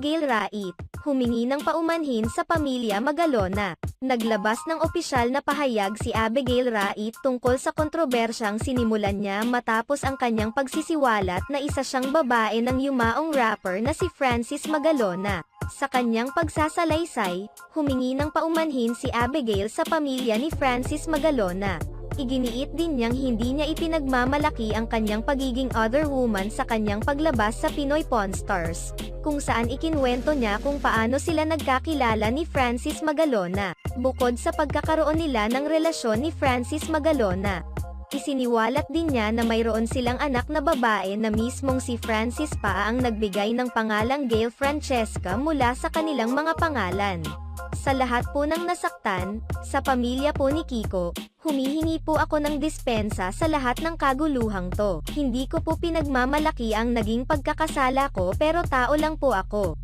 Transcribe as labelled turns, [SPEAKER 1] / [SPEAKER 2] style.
[SPEAKER 1] Abigail Rait, humingi ng paumanhin sa pamilya Magalona. Naglabas ng opisyal na pahayag si Abigail Rait tungkol sa kontrobersyang sinimulan niya matapos ang kanyang pagsisiwalat na isa siyang babae ng yumaong rapper na si Francis Magalona. Sa kanyang pagsasalaysay, humingi ng paumanhin si Abigail sa pamilya ni Francis Magalona. Iginiit din niyang hindi niya ipinagmamalaki ang kanyang pagiging other woman sa kanyang paglabas sa Pinoy Pawn Stars, kung saan ikinwento niya kung paano sila nagkakilala ni Francis Magalona, bukod sa pagkakaroon nila ng relasyon ni Francis Magalona. Isiniwalat din niya na mayroon silang anak na babae na mismong si Francis pa ang nagbigay ng pangalang Gail Francesca mula sa kanilang mga pangalan. Sa lahat po ng nasaktan, sa pamilya po ni Kiko, humihingi po ako ng dispensa sa lahat ng kaguluhang to. Hindi ko po pinagmamalaki ang naging pagkakasala ko pero tao lang po ako.